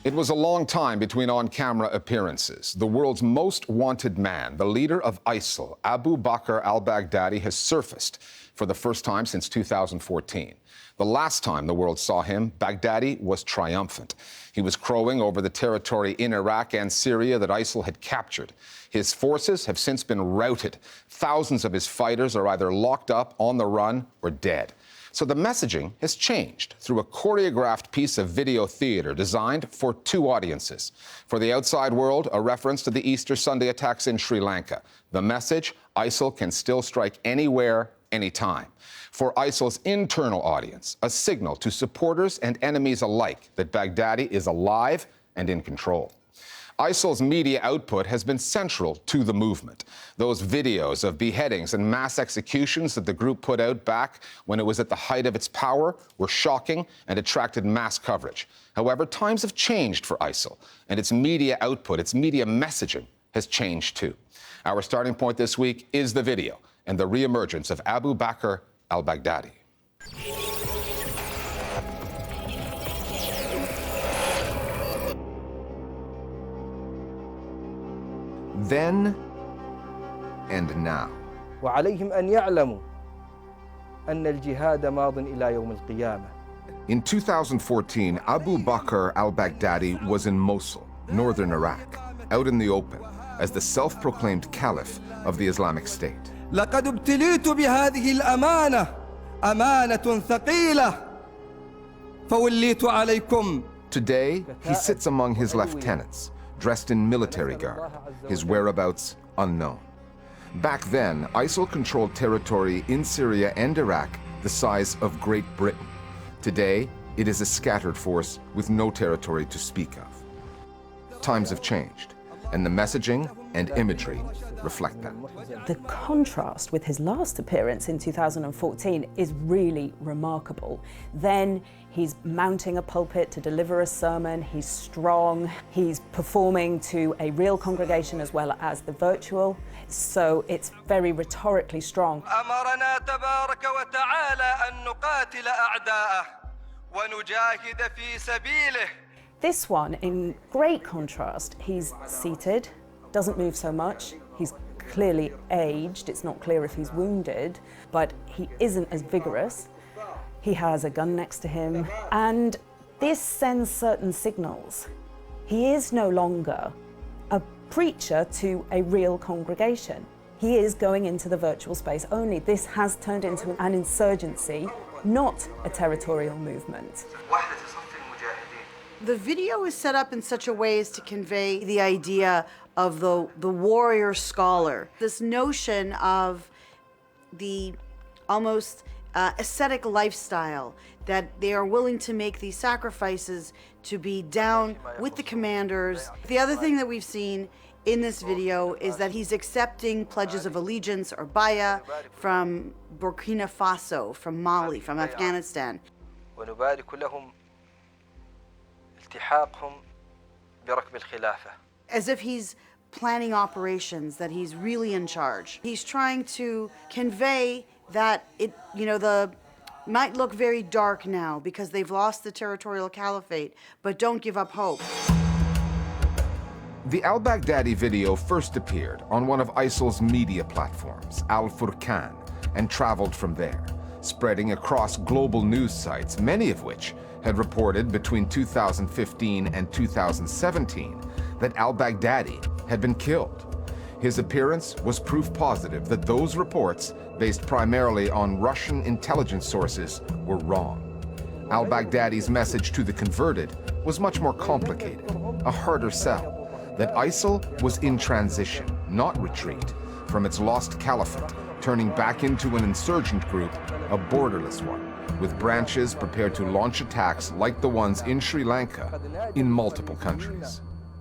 It was a long time between on-camera appearances. The world's most wanted man, the leader of ISIL, Abu Bakr al-Baghdadi, has surfaced for the first time since 2014. The last time the world saw him, Baghdadi was triumphant. He was crowing over the territory in Iraq and Syria that ISIL had captured. His forces have since been routed. Thousands of his fighters are either locked up, on the run, or dead. So the messaging has changed through a choreographed piece of video theater designed for two audiences. For the outside world, a reference to the Easter Sunday attacks in Sri Lanka. The message, ISIL can still strike anywhere, anytime. For ISIL's internal audience, a signal to supporters and enemies alike that Baghdadi is alive and in control. ISIL's media output has been central to the movement. Those videos of beheadings and mass executions that the group put out back when it was at the height of its power were shocking and attracted mass coverage. However, times have changed for ISIL, and its media output, its media messaging has changed too. Our starting point this week is the video and the reemergence of Abu Bakr al-Baghdadi. Then and now. وعليهم أن يعلموا أن الجهاد ماض إلى يوم القيامة. In 2014, Abu Bakr al-Baghdadi was in Mosul, northern Iraq, out in the open, as the self-proclaimed caliph of the Islamic State. لقد ابتليت بهذه الأمانة أمانة ثقيلة فوليت عليكم. Today, he sits among his lieutenants, dressed in military garb, his whereabouts unknown. Back then, ISIL controlled territory in Syria and Iraq the size of Great Britain. Today, it is a scattered force with no territory to speak of. Times have changed, and the messaging and imagery reflect that. The contrast with his last appearance in 2014 is really remarkable. Then he's mounting a pulpit to deliver a sermon, he's strong, he's performing to a real congregation as well as the virtual, so it's very rhetorically strong. أمرنا تبارك وتعالى أن نقاتل أعداءه ونجاهد في سبيله. This one, in great contrast, he's seated, doesn't move so much, he's clearly aged, it's not clear if he's wounded, but he isn't as vigorous. He has a gun next to him, and this sends certain signals. He is no longer a preacher to a real congregation. He is going into the virtual space only. This has turned into an insurgency, not a territorial movement. The video is set up in such a way as to convey the idea of the warrior scholar, this notion of the almost ascetic lifestyle, that they are willing to make these sacrifices to be down with the commanders. The other thing that we've seen in this video is that he's accepting pledges of allegiance or bay'ah from Burkina Faso, from Mali, from Afghanistan. As if he's planning operations, that he's really in charge. He's trying to convey that the might look very dark now because they've lost the territorial caliphate, but don't give up hope. The al-Baghdadi video first appeared on one of ISIL's media platforms, Al-Furqan, and traveled from there, spreading across global news sites, many of which had reported between 2015 and 2017 that al-Baghdadi had been killed. His appearance was proof positive that those reports, based primarily on Russian intelligence sources, were wrong. Al-Baghdadi's message to the converted was much more complicated, a harder sell, that ISIL was in transition, not retreat, from its lost caliphate, turning back into an insurgent group, a borderless one, with branches prepared to launch attacks like the ones in Sri Lanka in multiple countries.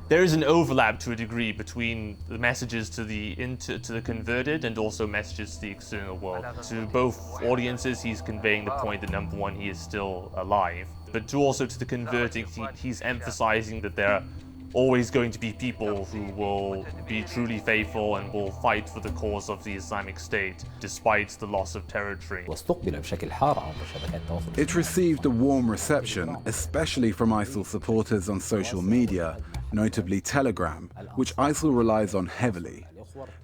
There is an overlap to a degree between the messages to the converted and also messages to the external world. To both audiences, he's conveying the point that, number one, he is still alive, but also to the converting, he's emphasizing that there always going to be people who will be truly faithful and will fight for the cause of the Islamic State despite the loss of territory. It received a warm reception, especially from ISIL supporters on social media, notably Telegram, which ISIL relies on heavily.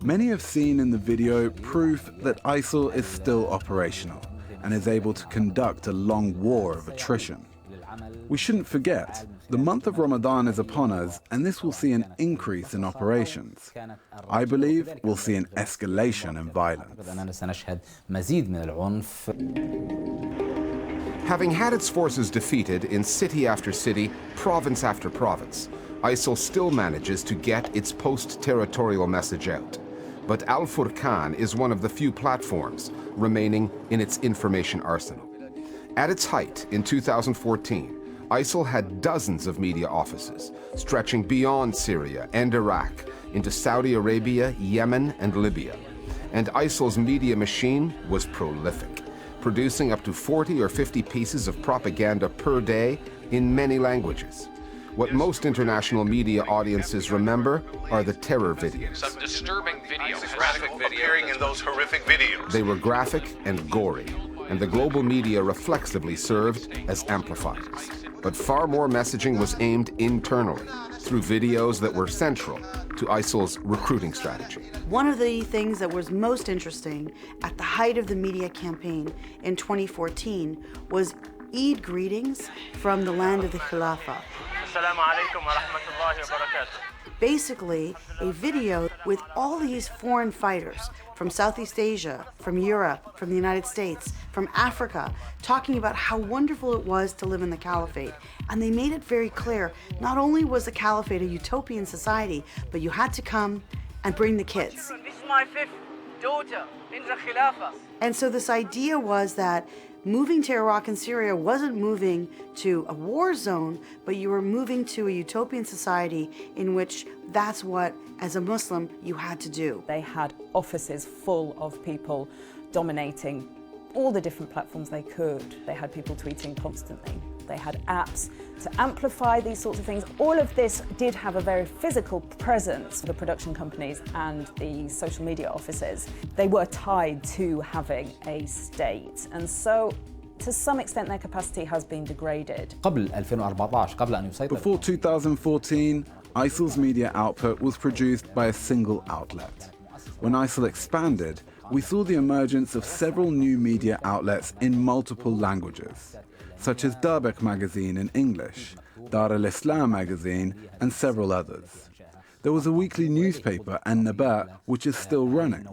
Many have seen in the video proof that ISIL is still operational and is able to conduct a long war of attrition. We shouldn't forget, the month of Ramadan is upon us, and this will see an increase in operations. I believe we'll see an escalation in violence. Having had its forces defeated in city after city, province after province, ISIL still manages to get its post-territorial message out. But Al-Furqan is one of the few platforms remaining in its information arsenal. At its height in 2014, ISIL had dozens of media offices, stretching beyond Syria and Iraq into Saudi Arabia, Yemen, and Libya. And ISIL's media machine was prolific, producing up to 40 or 50 pieces of propaganda per day in many languages. What most international media audiences remember are the terror videos. Some disturbing videos, graphic appearing in those horrific videos. They were graphic and gory, and the global media reflexively served as amplifiers. But far more messaging was aimed internally, through videos that were central to ISIL's recruiting strategy. One of the things that was most interesting at the height of the media campaign in 2014 was Eid greetings from the land of the Khilafah. Basically, a video with all these foreign fighters from Southeast Asia, from Europe, from the United States, from Africa, talking about how wonderful it was to live in the caliphate. And they made it very clear, not only was the caliphate a utopian society, but you had to come and bring the kids. This is my 5th daughter in the Khilafah. And so this idea was that moving to Iraq and Syria wasn't moving to a war zone, but you were moving to a utopian society in which that's what, as a Muslim, you had to do. They had offices full of people dominating all the different platforms they could. They had people tweeting constantly. They had apps to amplify these sorts of things. All of this did have a very physical presence for the production companies and the social media offices. They were tied to having a state. And so, to some extent, their capacity has been degraded. Before 2014, ISIL's media output was produced by a single outlet. When ISIL expanded, we saw the emergence of several new media outlets in multiple languages, such as Darbek magazine in English, Dar al-Islam magazine, and several others. There was a weekly newspaper, An-Nabat, which is still running.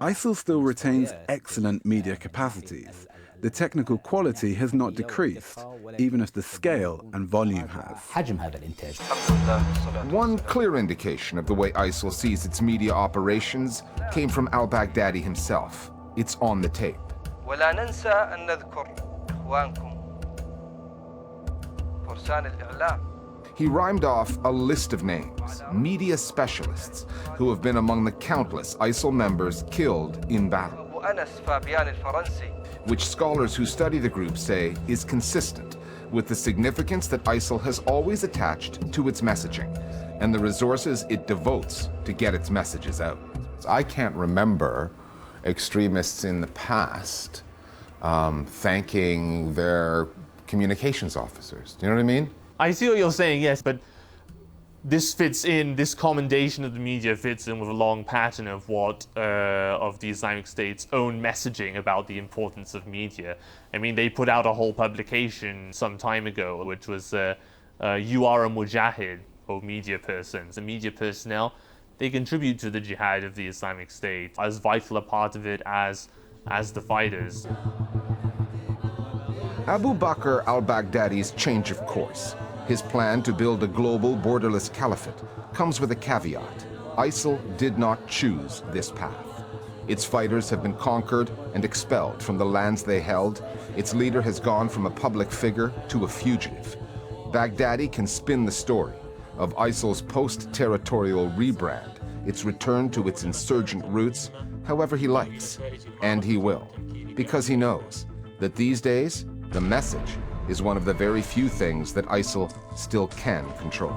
ISIL still retains excellent media capacities. The technical quality has not decreased, even if the scale and volume has. One clear indication of the way ISIL sees its media operations came from al-Baghdadi himself. It's on the tape. ولا ننسى أن نذكر إخوانكم فرسان الإعلام. He rhymed off a list of names, media specialists, who have been among the countless ISIL members killed in battle, which scholars who study the group say is consistent with the significance that ISIL has always attached to its messaging and the resources it devotes to get its messages out. I can't remember extremists in the past thanking their communications officers. Do you know what I mean? I see what you're saying, yes, but this fits in, this commendation of the media fits in with a long pattern of what, of the Islamic State's own messaging about the importance of media. I mean, they put out a whole publication some time ago, which was, You Are a Mujahid, or media persons. The media personnel, they contribute to the jihad of the Islamic State, as vital a part of it as the fighters. Abu Bakr al-Baghdadi's change of course, his plan to build a global borderless caliphate, comes with a caveat. ISIL did not choose this path. Its fighters have been conquered and expelled from the lands they held. Its leader has gone from a public figure to a fugitive. Baghdadi can spin the story of ISIL's post-territorial rebrand, its return to its insurgent roots, however he likes, and he will, because he knows that these days, the message is one of the very few things that ISIL still can control.